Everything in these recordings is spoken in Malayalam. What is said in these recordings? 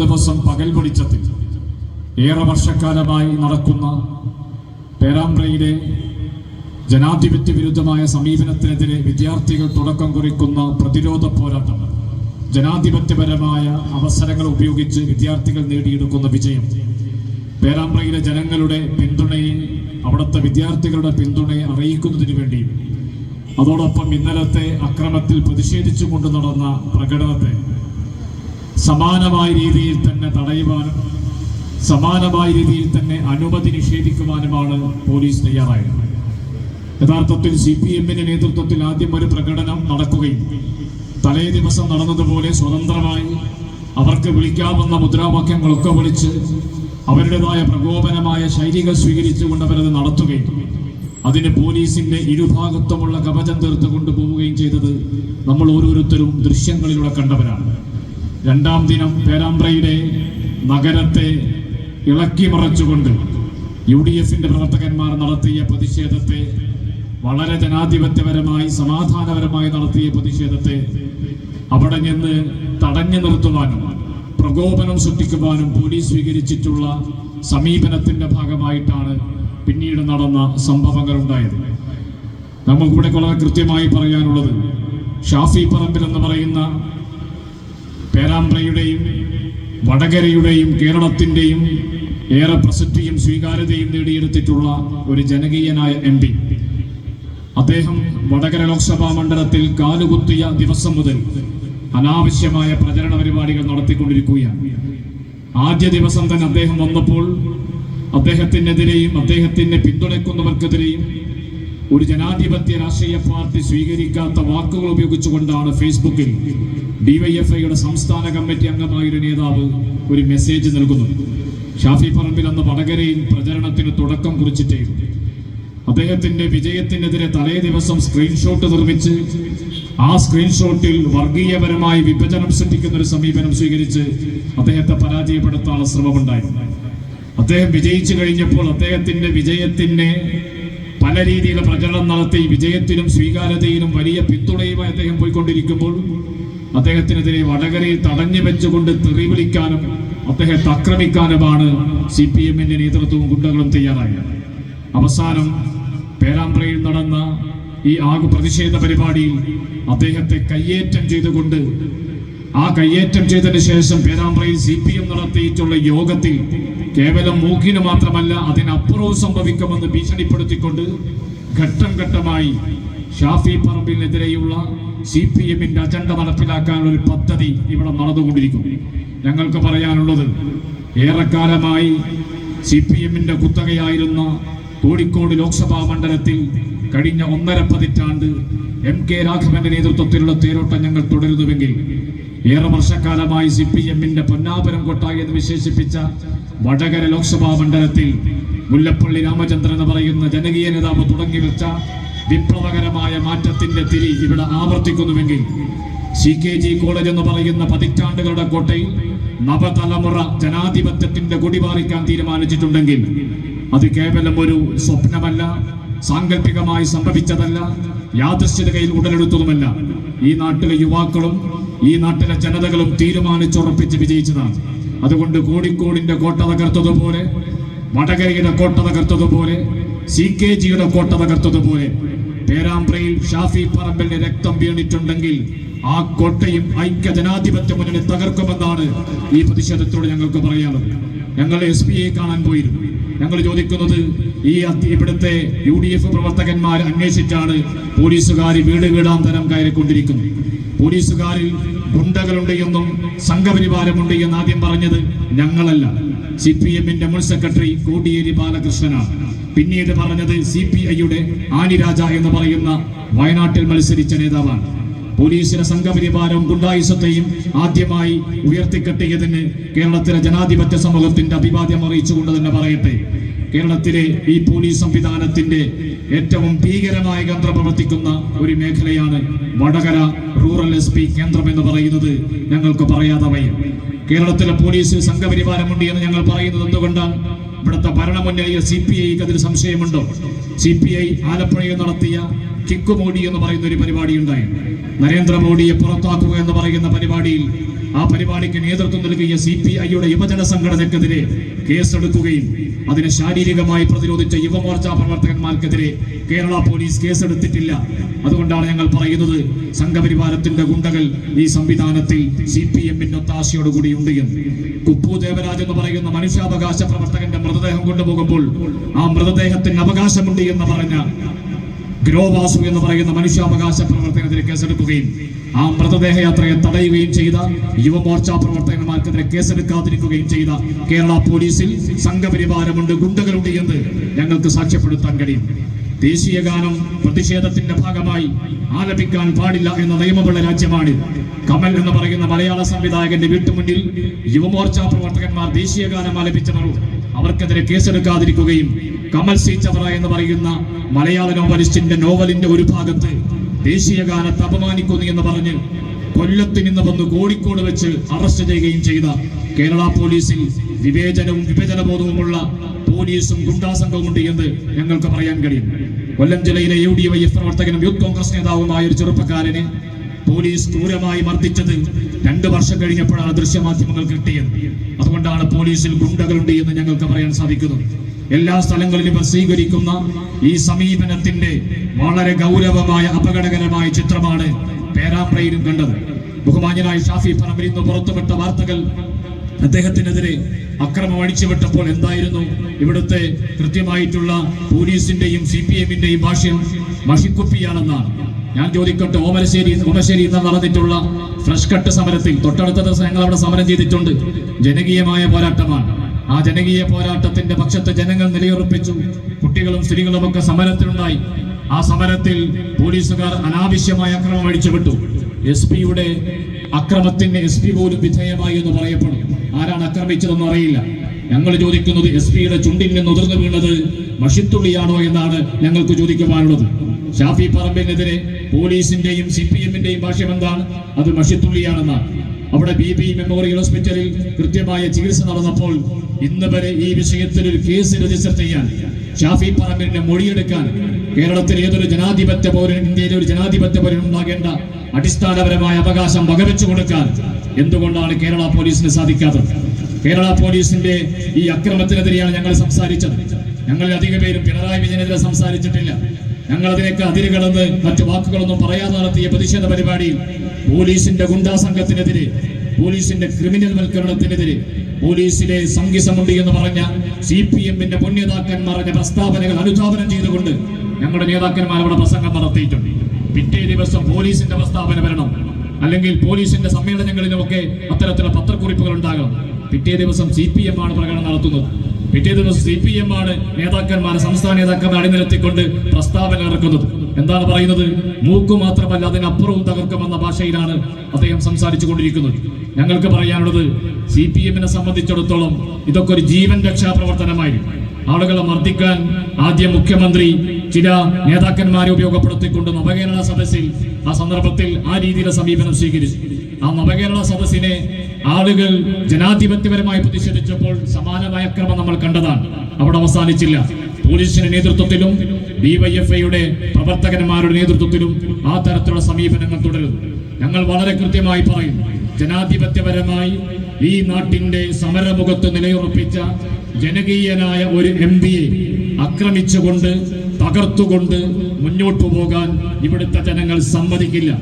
ദിവസം പകൽ വെളിച്ചത്തിൽ ഏറെ വർഷക്കാലമായി നടക്കുന്ന പേരാമ്പ്രയിലെ ജനാധിപത്യ വിരുദ്ധമായ സമീപനത്തിനെതിരെ വിദ്യാർത്ഥികൾ തുടക്കം കുറിക്കുന്ന പ്രതിരോധ പോരാട്ടം, ജനാധിപത്യപരമായ അവസരങ്ങൾ ഉപയോഗിച്ച് വിദ്യാർത്ഥികൾ നേടിയെടുക്കുന്ന വിജയം, പേരാമ്പ്രയിലെ ജനങ്ങളുടെ പിന്തുണയെ, അവിടുത്തെ വിദ്യാർത്ഥികളുടെ പിന്തുണയെ അറിയിക്കുന്നതിന് വേണ്ടിയും അതോടൊപ്പം ഇന്നലത്തെ അക്രമത്തിൽ പ്രതിഷേധിച്ചുകൊണ്ട് നടന്ന പ്രകടനത്തെ സമാനമായ രീതിയിൽ തന്നെ തടയുവാനും സമാനമായ രീതിയിൽ തന്നെ അനുമതി നിഷേധിക്കുവാനുമാണ് പോലീസ് തയ്യാറായത്. യഥാർത്ഥത്തിൽ CPM-ന്റെ നേതൃത്വത്തിൽ ആദ്യം ഒരു പ്രകടനം നടക്കുകയും തലേ ദിവസം നടന്നതുപോലെ സ്വതന്ത്രമായി അവർക്ക് വിളിക്കാവുന്ന മുദ്രാവാക്യങ്ങളൊക്കെ വിളിച്ച് അവരുടേതായ പ്രകോപനമായ ശൈലികൾ സ്വീകരിച്ചുകൊണ്ട് അവരത് നടത്തുകയും അതിന് പോലീസിന്റെ ഇരുഭാഗത്തുമുള്ള കവചം തീർത്ത് കൊണ്ടുപോവുകയും ചെയ്തത് നമ്മൾ ഓരോരുത്തരും ദൃശ്യങ്ങളിലൂടെ കണ്ടവരാണ്. രണ്ടാം ദിനം പേരാമ്പ്രയിലെ നഗരത്തെ ഇളക്കി മറച്ചുകൊണ്ട് UDF-ന്റെ പ്രവർത്തകന്മാർ നടത്തിയ പ്രതിഷേധത്തെ, വളരെ ജനാധിപത്യപരമായി സമാധാനപരമായി നടത്തിയ പ്രതിഷേധത്തെ അവിടെ നിന്ന് തടഞ്ഞു നിർത്തുവാനും പ്രകോപനം സൃഷ്ടിക്കുവാനും പോലീസ് സ്വീകരിച്ചിട്ടുള്ള സമീപനത്തിന്റെ ഭാഗമായിട്ടാണ് പിന്നീട് നടന്ന സംഭവങ്ങൾ ഉണ്ടായത്. നമുക്കിവിടെ വളരെ കൃത്യമായി പറയാനുള്ളത്, ഷാഫി പറമ്പിൽ എന്ന് പറയുന്ന പേരാമ്പ്രയുടെയും വടകരയുടെയും കേരളത്തിൻ്റെയും ഏറെ പ്രസിദ്ധിയും സ്വീകാര്യതയും നേടിയെടുത്തിട്ടുള്ള ഒരു ജനകീയനായ MP, അദ്ദേഹം വടകര ലോക്സഭാ മണ്ഡലത്തിൽ കാലുകുത്തിയ ദിവസം മുതൽ അനാവശ്യമായ പ്രചരണ പരിപാടികൾ നടത്തിക്കൊണ്ടിരിക്കുകയാണ്. ആദ്യ ദിവസം തന്നെ അദ്ദേഹം വന്നപ്പോൾ അദ്ദേഹത്തിനെതിരെയും അദ്ദേഹത്തിനെ പിന്തുണയ്ക്കുന്നവർക്കെതിരെയും ഒരു ജനാധിപത്യ രാഷ്ട്രീയ പാർട്ടി സ്വീകരിക്കാത്ത വാക്കുകൾ ഉപയോഗിച്ചുകൊണ്ടാണ് ഫേസ്ബുക്കിൽ DYFIയുടെ സംസ്ഥാന കമ്മിറ്റി അംഗമായ ഒരു നേതാവ് ഒരു മെസ്സേജ് നൽകുന്നത്. ഷാഫി പറമ്പിൽ അന്ന് വടകരയിൽ പ്രചരണത്തിന് തുടക്കം കുറിച്ചിട്ടേ അദ്ദേഹത്തിന്റെ വിജയത്തിനെതിരെ തലേ ദിവസം സ്ക്രീൻഷോട്ട് നിർമ്മിച്ച് ആ സ്ക്രീൻഷോട്ടിൽ വർഗീയപരമായി വിഭജനം സൃഷ്ടിക്കുന്ന ഒരു സമീപനം സ്വീകരിച്ച് അദ്ദേഹത്തെ പരാജയപ്പെടുത്താനുള്ള ശ്രമമുണ്ടായിരുന്നു. അദ്ദേഹം വിജയിച്ചു കഴിഞ്ഞപ്പോൾ അദ്ദേഹത്തിന്റെ വിജയത്തിന് പല രീതിയിലുള്ള പ്രചരണം നടത്തി വിജയത്തിലും സ്വീകാര്യതയിലും വലിയ പിന്തുണയുമായി അദ്ദേഹം പോയിക്കൊണ്ടിരിക്കുമ്പോൾ അദ്ദേഹത്തിനെതിരെ വടകരയിൽ തടഞ്ഞു വെച്ചുകൊണ്ട് തെറി വിളിക്കാനും അദ്ദേഹത്തെ ആക്രമിക്കാനുമാണ് CPM-ന്റെ നേതൃത്വവും ഗുണ്ടകളും തയ്യാറായത്. അവസാനം പേരാമ്പ്രയിൽ നടന്ന ഈ പ്രതിഷേധ പരിപാടിയിൽ അദ്ദേഹത്തെ കയ്യേറ്റം ചെയ്തുകൊണ്ട്, ആ കയ്യേറ്റം ചെയ്തതിനു ശേഷം പേരാമ്പ്രയിൽ CPM നടത്തിയിട്ടുള്ള യോഗത്തിൽ കേവലം മൂക്കിന് മാത്രമല്ല അതിനപ്പുറവും സംഭവിക്കുമെന്ന് ഭീഷണിപ്പെടുത്തിക്കൊണ്ട് ഘട്ടം ഘട്ടമായി ഷാഫി പറമ്പിലിനെതിരെയുള്ള CPM-ന്റെ അജണ്ട നടപ്പിലാക്കാനുള്ള ഒരു പദ്ധതി ഇവിടെ നടന്നുകൊണ്ടിരിക്കുന്നു. ഞങ്ങൾക്ക് പറയാനുള്ളത്, ഏറെക്കാലമായി CPM-ന്റെ കുത്തകയായിരുന്ന കോഴിക്കോട് ലോക്സഭാ മണ്ഡലത്തിൽ കഴിഞ്ഞ 1.5 പതിറ്റാണ്ട് MK രാഘവന്റെ നേതൃത്വത്തിലുള്ള തേരോട്ടം ഞങ്ങൾ തുടരുന്നുവെങ്കിൽ, ഏറെ വർഷക്കാലമായി CPM-ന്റെ പൊന്നാപുരം കൊട്ടായി എന്ന് വിശേഷിപ്പിച്ച വടകര ലോക്സഭാ മണ്ഡലത്തിൽ മുല്ലപ്പള്ളി രാമചന്ദ്രൻ എന്ന് പറയുന്ന ജനകീയ നേതാവ് തുടങ്ങി വെച്ച വിപ്ലവകരമായ മാറ്റത്തിന്റെ തിരി ഇവിടെ ആവർത്തിക്കുന്നുവെങ്കിൽ, CKG കോളേജ് എന്ന് പറയുന്ന പതിറ്റാണ്ടുകളുടെ കോട്ടയിൽ നവതലമുറ ജനാധിപത്യത്തിന്റെ കൊടിപാറിക്കാൻ തീരുമാനിച്ചിട്ടുണ്ടെങ്കിൽ അത് കേവലം ഒരു സ്വപ്നമല്ല, സാങ്കല്പികമായി സംഭവിച്ചതല്ല, യാദൃശ്ചികതയിൽ ഉടലെടുത്തതുമല്ല. ഈ നാട്ടിലെ യുവാക്കളും ഈ നാട്ടിലെ ജനതകളും തീരുമാനിച്ചുറപ്പിച്ച് വിജയിച്ചതാണ്. അതുകൊണ്ട് കോഴിക്കോടിന്റെ കോട്ട തകർത്തതുപോലെ, വടകരയുടെ കോട്ട തകർത്തതുപോലെ, CKG-യുടെ കോട്ട തകർത്തതുപോലെ പേരാമ്പ്രയിൽ ഷാഫി പറമ്പിലിന്റെ രക്തം വീണിട്ടുണ്ടെങ്കിൽ ആ കോട്ടയും ഐക്യ ജനാധിപത്യ മുന്നണി തകർക്കുമെന്നാണ് ഈ പ്രതിഷേധത്തോട് ഞങ്ങൾക്ക് പറയാനുള്ളത്. ഞങ്ങൾ SPയെ കാണാൻ പോയിരുന്നു. ഞങ്ങൾ ചോദിക്കുന്നത്, ഇവിടുത്തെ UDF പ്രവർത്തകന്മാർ അന്വേഷിച്ചാണ് പോലീസുകാർ വീട് വീടാന്തരം കയറിക്കൊണ്ടിരിക്കുന്നത്. പോലീസുകാരിൽ ഗുണ്ടകളുണ്ട് എന്നും സംഘപരിവാരമുണ്ട് എന്ന് ആദ്യം പറഞ്ഞത് ഞങ്ങളല്ല, CPM-ന്റെ മുൻ സെക്രട്ടറി കോടിയേരി ബാലകൃഷ്ണനാണ്. പിന്നീട് പറഞ്ഞത് CPI-യുടെ ആനിരാജ എന്ന് പറയുന്ന വയനാട്ടിൽ മത്സരിച്ച നേതാവാണ്. പോലീസിലെ സംഘപരിവാരവും ഗുണ്ടായുസത്തെയും ആദ്യമായി ഉയർത്തിക്കെട്ടിയതിന് കേരളത്തിലെ ജനാധിപത്യ സമൂഹത്തിന്റെ അഭിവാദ്യം അറിയിച്ചുകൊണ്ട് തന്നെ പറയട്ടെ, കേരളത്തിലെ ഈ പോലീസ് സംവിധാനത്തിന്റെ ഏറ്റവും ഭീകരമായ കേന്ദ്രം പ്രവർത്തിക്കുന്ന ഒരു മേഖലയാണ് വടകര റൂറൽ SP കേന്ദ്രം എന്ന് പറയുന്നത്. ഞങ്ങൾക്ക് പറയാതെ വയ്യ. കേരളത്തിലെ പോലീസിൽ സംഘപരിവാരമുണ്ട് എന്ന് ഞങ്ങൾ പറയുന്നത് എന്തുകൊണ്ടാണ്? ഇവിടുത്തെ ഭരണമുന്നണിയിൽ CPIക്ക് അതിൽ സംശയമുണ്ടോ? CPI ആലപ്പുഴയിൽ നടത്തിയ കിക്കുമോടി എന്ന് പറയുന്ന ഒരു പരിപാടി ഉണ്ടായി. നരേന്ദ്രമോദിയെ പുറത്താക്കുക എന്ന് പറയുന്ന പരിപാടിയിൽ ആ പരിപാടിക്ക് നേതൃത്വം നൽകിയ CPI-യുടെ യുവജന സംഘടനക്കെതിരെ കേസെടുക്കുകയും അതിനെ ശാരീരികമായി പ്രതിരോധിച്ച യുവമോർച്ച പ്രവർത്തകന്മാർക്കെതിരെ കേരള പോലീസ് കേസെടുത്തിട്ടില്ല. അതുകൊണ്ടാണ് ഞങ്ങൾ പറയുന്നത്, സംഘപരിവാരത്തിന്റെ ഗുണ്ടകൾ ഈ സംവിധാനത്തിൽ CPM-ന്റെ ഒത്താശയോടുകൂടി ഉണ്ട് എന്ന്. കുപ്പു ദേവരാജ് എന്ന് പറയുന്ന മനുഷ്യാവകാശ പ്രവർത്തകന്റെ മൃതദേഹം കൊണ്ടുപോകുമ്പോൾ ആ മൃതദേഹത്തിന് അവകാശമുണ്ട് എന്ന് പറഞ്ഞ ഗ്രോവാസു എന്ന് പറയുന്ന മനുഷ്യാവകാശ പ്രവർത്തകനെതിരെ കേസെടുക്കുകയും ആ മൃതദേഹയാത്രയെ തടയുകയും ചെയ്ത യുവമോർച്ച പ്രവർത്തകന്മാർക്കെതിരെ കേസെടുക്കാതിരിക്കുകയും ചെയ്ത കേരള പോലീസിൽ സംഘപരിവാരമുണ്ട്, ഗുണ്ടകളുണ്ട് എന്ന് ഞങ്ങൾക്ക് സാക്ഷ്യപ്പെടുത്താൻ കഴിയും. ദേശീയ ഗാനം പ്രതിഷേധത്തിന്റെ ഭാഗമായി ആലപിക്കാൻ പാടില്ല എന്ന നിയമമുള്ള രാജ്യമാണ്. കമൽ എന്ന് പറയുന്ന മലയാള സംവിധായകന്റെ വീട്ടുമുന്നിൽ യുവമോർച്ച പ്രവർത്തകന്മാർ ദേശീയ ഗാനം ആലപിച്ചവർ അവർക്കെതിരെ കേസെടുക്കാതിരിക്കുകയും കമൽ സീച്ചവറ എന്ന് പറയുന്ന മലയാള നോവലിസ്റ്റിന്റെ നോവലിന്റെ ഒരു ഭാഗത്ത് ദേശീയ ഗാനത്തെ അപമാനിക്കുന്നു എന്ന് പറഞ്ഞ് കൊല്ലത്ത് നിന്ന് വന്ന് കോഴിക്കോട് വെച്ച് അറസ്റ്റ് ചെയ്യുകയും ചെയ്ത കേരള പോലീസിൽ വിവേചനവും വിഭജനബോധവുമുള്ള പോലീസും ഗുണ്ടാസംഘവും ഉണ്ട് എന്ന് ഞങ്ങൾക്ക് പറയാൻ കഴിയും. കൊല്ലം ജില്ലയിലെ UDYF പ്രവർത്തകനും യൂത്ത് കോൺഗ്രസ് നേതാവുമായ ഒരു ചെറുപ്പക്കാരനെ പോലീസ് ക്രൂരമായി മർദ്ദിച്ചത് 2 വർഷം കഴിഞ്ഞപ്പോഴാണ് ദൃശ്യമാധ്യമങ്ങൾ കിട്ടിയത്. അതുകൊണ്ടാണ് പോലീസിൽ ഗുണ്ടകളുണ്ട് എന്ന് ഞങ്ങൾക്ക് പറയാൻ സാധിക്കുന്നത്. എല്ലാ സ്ഥലങ്ങളിലും ഇവർ സ്വീകരിക്കുന്ന ഈ സമീപനത്തിന്റെ വളരെ ഗൗരവമായ അപകടകരമായ ചിത്രമാണ് പേരാമ്പ്രയിലും കണ്ടത്. ബഹുമാന്യനായ ഷാഫി പറമ്പിൽ ഇന്ന് പുറത്തുവിട്ട വാർത്തകൾ അദ്ദേഹത്തിനെതിരെ അക്രമം അടിച്ചുവിട്ടപ്പോൾ എന്തായിരുന്നു ഇവിടുത്തെ കൃത്യമായിട്ടുള്ള പോലീസിന്റെയും CPM-ന്റെയും ഭാഷ്യം? മഷിക്കുപ്പിയാണെന്നാണ്. ഞാൻ ചോദിക്കട്ടെ, ഓമശ്ശേരി എന്ന് നടന്നിട്ടുള്ള ഫ്രഷ് കട്ട് സമരത്തിൽ തൊട്ടടുത്ത ദിവസം ഞങ്ങൾ അവിടെ സമരം ചെയ്തിട്ടുണ്ട്. ജനകീയമായ പോരാട്ടമാണ്. ആ ജനകീയ പോരാട്ടത്തിന്റെ പക്ഷത്ത് ജനങ്ങൾ നിലയുറപ്പിച്ചു. കുട്ടികളും സ്ത്രീകളും ഒക്കെ സമരത്തിലുണ്ടായി. ആ സമരത്തിൽ പോലീസുകാർ അനാവശ്യമായ അക്രമം അഴിച്ചുവിട്ടു. SP-യുടെ അക്രമത്തിന് SP പോലും വിധേയമായി എന്ന് പറയപ്പെടും. ആരാണ് ആക്രമിച്ചതെന്ന് അറിയില്ല. ഞങ്ങൾ ചോദിക്കുന്നത്, SP-യുടെ ചുണ്ടിൽ നിന്ന് ഉതിർന്നു വീണത് മഷിത്തുള്ളിയാണോ എന്നാണ് ഞങ്ങൾക്ക് ചോദിക്കുവാനുള്ളത്. ഷാഫി പറമ്പിനെതിരെ പോലീസിന്റെയും CPM-ന്റെയും ഭാഷ്യം എന്താണ്? അത് മഷിത്തുള്ളിയാണെന്നാണ്. അവിടെ BB മെമ്മോറിയൽ ഹോസ്പിറ്റലിൽ കൃത്യമായ ചികിത്സ നടന്നപ്പോൾ ഇന്ന് വരെ ഈ വിഷയത്തിൽ ഒരു കേസ് രജിസ്റ്റർ ചെയ്യാൻ, ഷാഫി പറമ്പിന്റെ മൊഴിയെടുക്കാൻ കേരളത്തിലെ ഏതൊരു ജനാധിപത്യ പൗരനും, ഇന്ത്യയിലെ ഒരു ജനാധിപത്യ പൗരനും ഉണ്ടാകേണ്ട അടിസ്ഥാനപരമായ അവകാശം വകവെച്ചു കൊടുക്കാൻ എന്തുകൊണ്ടാണ് കേരള പോലീസിന് സാധിക്കാത്തത്? കേരള പോലീസിന്റെ ഈ അക്രമത്തിനെതിരെയാണ് ഞങ്ങൾ സംസാരിച്ചത്. ഞങ്ങളിൽ അധിക പേരും പിണറായി വിജയനെതിരെ സംസാരിച്ചിട്ടില്ല. ഞങ്ങൾ അതിനൊക്കെ അതിരുകടന്ന് മറ്റു വാക്കുകളൊന്നും പറയാതെ നടത്തിയ പ്രതിഷേധ പരിപാടിയിൽ പോലീസിന്റെ ഗുണ്ടാസംഘത്തിനെതിരെ, പോലീസിന്റെ ക്രിമിനൽ വൽക്കരണത്തിനെതിരെ, പോലീസിലെ സംഘിസമുണ്ട് എന്ന് പറഞ്ഞ CPM-ന്റെ മുന്നേതാക്കന്മാർ പറഞ്ഞ പ്രസ്താവനകൾ അനുധാവനം ചെയ്തുകൊണ്ട് ഞങ്ങളുടെ നേതാക്കന്മാർ അവിടെ പ്രസംഗം നടത്തിയിട്ടുണ്ട്. പിറ്റേ ദിവസം പോലീസിന്റെ പ്രസ്താവന വരണം, അല്ലെങ്കിൽ പോലീസിന്റെ സമ്മേളനങ്ങളിലുമൊക്കെ അത്തരത്തിലുള്ള പത്രക്കുറിപ്പുകൾ ഉണ്ടാകണം. പിറ്റേ ദിവസം CPM-ആണ് പ്രകടനം നടത്തുന്നത്. പിറ്റേ ദിവസം CPM-ആണ് നേതാക്കന്മാരെ, സംസ്ഥാന നേതാക്കന്മാരെ അണിനിരത്തിക്കൊണ്ട് പ്രസ്താവന ഇറക്കുന്നത്. എന്താണ് പറയുന്നത്? മൂക്കു മാത്രമല്ല അതിനപ്പുറവും തകർക്കുമെന്ന ഭാഷയിലാണ് അദ്ദേഹം സംസാരിച്ചു കൊണ്ടിരിക്കുന്നത്. ഞങ്ങൾക്ക് പറയാനുള്ളത്, CPM-നെ സംബന്ധിച്ചിടത്തോളം ഇതൊക്കെ ഒരു ജീവൻ രക്ഷാ പ്രവർത്തനമായിരുന്നു. ആളുകളെ മർദ്ദിക്കാൻ ആദ്യം മുഖ്യമന്ത്രി ചില നേതാക്കന്മാരെ ഉപയോഗപ്പെടുത്തിക്കൊണ്ട് നവകേരള സദസ്സിൽ ആ സന്ദർഭത്തിൽ ആ രീതിയിലെ സമീപനം സ്വീകരിച്ചു. ആ നവകേരള സദസ്സിനെ ആളുകൾ ജനാധിപത്യപരമായി പ്രതിഷേധിച്ചപ്പോൾ സമാനമായ അക്രമം നമ്മൾ കണ്ടതാണ്. അവിടെ അവസാനിച്ചില്ല. പോലീസിന്റെ നേതൃത്വത്തിലും DYFI-യുടെ പ്രവർത്തകന്മാരുടെ നേതൃത്വത്തിലും ആ തരത്തിലുള്ള സമീപനങ്ങൾ തുടരുന്നു. ഞങ്ങൾ വളരെ കൃത്യമായി പറയും, ജനാധിപത്യപരമായി ഈ നാട്ടിന്റെ സമരമുഖത്ത് നിലയുറപ്പിച്ച ജനകീയനായ ഒരു MP-യെ ആക്രമിച്ചുകൊണ്ട്, തകർത്തുകൊണ്ട് മുന്നോട്ടു പോകാൻ ഇവിടുത്തെ ജനങ്ങൾ സമ്മതിക്കില്ല.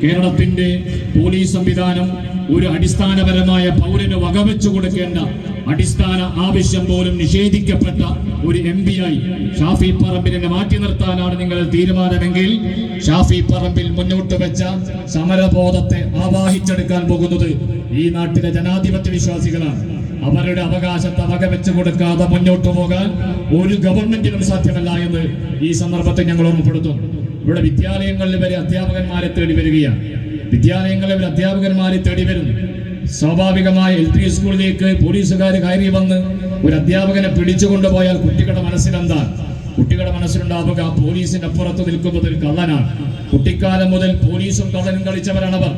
കേരളത്തിന്റെ പോലീസ് സംവിധാനം ഒരു അടിസ്ഥാനപരമായ പൗരന് വകവെച്ചു കൊടുക്കേണ്ട അടിസ്ഥാന ആവശ്യം പോലും നിഷേധിക്കപ്പെട്ട ഒരു MP-യായി ഷാഫി പറമ്പിലിനെ മാറ്റി നിർത്താനാണ് നിങ്ങളുടെ തീരുമാനമെങ്കിൽ, ഷാഫി പറമ്പിൽ മുന്നോട്ട് വെച്ച സമരബോധത്തെ ആവാഹിച്ചെടുക്കാൻ പോകുന്നത് ഈ നാട്ടിലെ ജനാധിപത്യ വിശ്വാസികളാണ്. അവരുടെ അവകാശത്തെ വകവെച്ചു കൊടുക്കാതെ മുന്നോട്ട് പോകാൻ ഒരു ഗവൺമെന്റിനും സാധ്യമല്ല എന്ന് ഈ സന്ദർഭത്തിൽ ഞങ്ങൾ ഓർമ്മപ്പെടുത്തുന്നു. ഇവിടെ വിദ്യാലയങ്ങളിൽ വരെ അധ്യാപകന്മാരെ തേടി വരികയാണ്. വിദ്യാലയങ്ങളിൽ വരെ അധ്യാപകന്മാരെ തേടി വരുന്നു. സ്വാഭാവികമായി LP സ്കൂളിലേക്ക് പോലീസുകാർ കയറി വന്ന് ഒരു അധ്യാപകനെ പിടിച്ചുകൊണ്ടുപോയാൽ കുട്ടികളുടെ മനസ്സിലെന്താണ്? കുട്ടികളുടെ മനസ്സിലുണ്ടാവുക പോലീസിന്റെ അപ്പുറത്ത് നിൽക്കുന്നത് ഒരു കള്ളനാണ്. കുട്ടിക്കാലം മുതൽ പോലീസും കള്ളനും കളിച്ചവരാണവർ.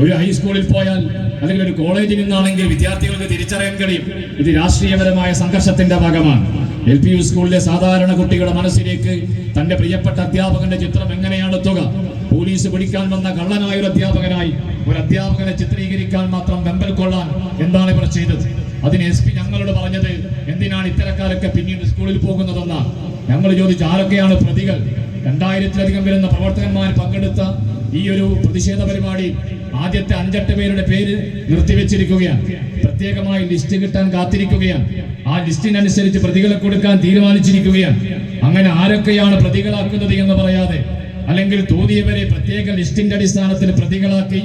ഒരു ഹൈസ്കൂളിൽ പോയാൽ അല്ലെങ്കിൽ ഒരു കോളേജിൽ നിന്നാണെങ്കിൽ വിദ്യാർത്ഥികൾക്ക് തിരിച്ചറിയാൻ കഴിയും ഇത് രാഷ്ട്രീയപരമായ സംഘർഷത്തിന്റെ ഭാഗമാണ്. LP സ്കൂളിലെ സാധാരണ കുട്ടികളുടെ മനസ്സിലേക്ക് തന്റെ പ്രിയപ്പെട്ട അധ്യാപകന്റെ ചിത്രം എങ്ങനെയാണ് എത്തുക? പോലീസ് പിടിക്കാൻ വന്ന കള്ളനായ ഒരു അധ്യാപകനെ ചിത്രീകരിക്കാൻ മാത്രം വെമ്പൽ കൊള്ളാൻ എന്താണ് ഇവർ ചെയ്തത്? അതിന് SP ഞങ്ങളോട് പറഞ്ഞത് എന്തിനാണ് ഇത്തരക്കാരൊക്കെ പിന്നീട് സ്കൂളിൽ പോകുന്നതെന്ന. ഞങ്ങൾ ചോദിച്ചു ആരൊക്കെയാണ് പ്രതികൾ? 2000-ലധികം വരുന്ന പ്രവർത്തകന്മാർ പങ്കെടുത്ത ഈ ഒരു പ്രതിഷേധ പരിപാടി ആദ്യത്തെ 5-8 പേരുടെ പേര് നിർത്തിവെച്ചിരിക്കുകയാണ്. പ്രത്യേകമായി ലിസ്റ്റ് കിട്ടാൻ കാത്തിരിക്കുകയാണ്. ആ ലിസ്റ്റിനനുസരിച്ച് പ്രതികളെ കൊടുക്കാൻ തീരുമാനിച്ചിരിക്കുകയാണ്. അങ്ങനെ ആരൊക്കെയാണ് പ്രതികളാക്കുന്നത് എന്ന് പറയാതെ, അല്ലെങ്കിൽ തോന്നിയവരെ പ്രത്യേക ലിസ്റ്റിന്റെ അടിസ്ഥാനത്തിൽ പ്രതികളാക്കി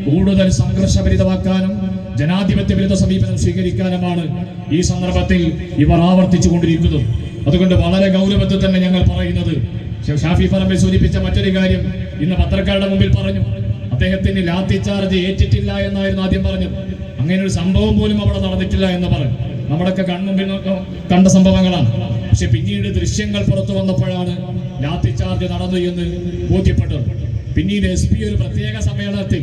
കൂടുതൽ സംഘർഷഭരിതമാക്കാനും ജനാധിപത്യ വിരുദ്ധ സമീപനം സ്വീകരിക്കാനുമാണ് ഈ സന്ദർഭത്തിൽ ഇവർ ആവർത്തിച്ചു കൊണ്ടിരിക്കുന്നത്. അതുകൊണ്ട് വളരെ ഗൗരവത്തിൽ തന്നെ ഞങ്ങൾ പറയുന്നത്, ഷാഫി പറമ്പിൽ സൂചിപ്പിച്ച മറ്റൊരു കാര്യം ഇന്ന് പത്രക്കാരുടെ മുമ്പിൽ പറഞ്ഞു. അദ്ദേഹത്തിന് ലാത്തി ചാർജ് ഏറ്റിട്ടില്ല എന്നായിരുന്നു ആദ്യം പറഞ്ഞത്. അങ്ങനെ ഒരു സംഭവം പോലും അവിടെ നടന്നിട്ടില്ല എന്ന് പറഞ്ഞു. നമ്മുടെയൊക്കെ കൺമുമ്പിൽ കണ്ട സംഭവങ്ങളാണ്. പക്ഷെ പിന്നീട് ദൃശ്യങ്ങൾ പുറത്തു വന്നപ്പോഴാണ് ലാത്തി ചാർജ് നടന്നു എന്ന് ബോധ്യപ്പെട്ടത്. പിന്നീട് SP ഒരു പ്രത്യേക സമ്മേളനത്തിൽ,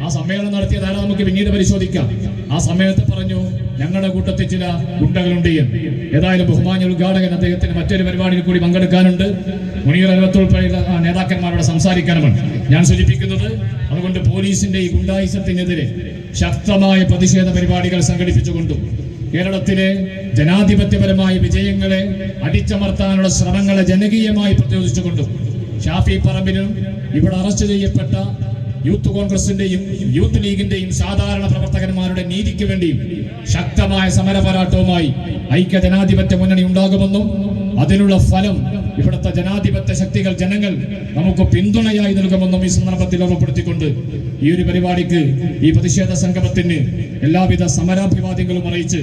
ആ സമ്മേളനം നടത്തിയതാരാ നമുക്ക് പിന്നീട് പരിശോധിക്കാം. ആ സമയത്ത് പറഞ്ഞു ഞങ്ങളുടെ കൂട്ടത്തിൽ ചില ഗുണ്ടകളുണ്ട് എന്ന്. ഏതായാലും ബഹുമാന്യ ഉദ്ഘാടകൻ അദ്ദേഹത്തിന് മറ്റൊരു പരിപാടിയിൽ കൂടി പങ്കെടുക്കാനുണ്ട്. മുനീർ അൽവത്തുൾപ്പെടെയുള്ള നേതാക്കന്മാരോട് സംസാരിക്കാനുമാണ് ഞാൻ സൂചിപ്പിക്കുന്നത്. അതുകൊണ്ട് പോലീസിന്റെ ഈ ഗുണ്ടായിസത്തിനെതിരെ ശക്തമായ പ്രതിഷേധ പരിപാടികൾ സംഘടിപ്പിച്ചുകൊണ്ടും കേരളത്തിലെ ജനാധിപത്യപരമായ വിജയങ്ങളെ അടിച്ചമർത്താനുള്ള ശ്രമങ്ങളെ ജനകീയമായി പ്രതിരോധിച്ചുകൊണ്ടും ഷാഫി പറമ്പിലും ഇവിടെ അറസ്റ്റ് ചെയ്യപ്പെട്ട യൂത്ത് കോൺഗ്രസിന്റെയും യൂത്ത് ലീഗിന്റെയും സാധാരണ പ്രവർത്തകന്മാരുടെ നീതിക്ക് വേണ്ടിയും ശക്തമായ സമര പോരാട്ടവുമായി ഐക്യ ജനാധിപത്യ മുന്നണി ഉണ്ടാകുമെന്നും അതിനുള്ള ഫലം ഇവിടുത്തെ ജനാധിപത്യ ശക്തികൾ, ജനങ്ങൾ നമുക്ക് പിന്തുണയായി നൽകുമെന്നും ഈ സന്ദർഭത്തിൽ ഓർമ്മപ്പെടുത്തിക്കൊണ്ട് ഈ ഒരു പരിപാടിക്ക്, ഈ പ്രതിഷേധ സംഗമത്തിന് എല്ലാവിധ സമരാഭിവാദ്യങ്ങളും അറിയിച്ച്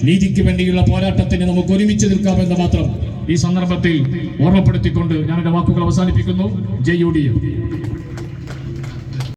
നീതിക്ക് വേണ്ടിയുള്ള പോരാട്ടത്തിന് നമുക്ക് ഒരുമിച്ച് നിൽക്കാമെന്ന് മാത്രം ഈ സന്ദർഭത്തിൽ ഓർമ്മപ്പെടുത്തിക്കൊണ്ട് ഞാൻ എന്റെ വാക്കുകൾ അവസാനിപ്പിക്കുന്നു. ജയ് UDF.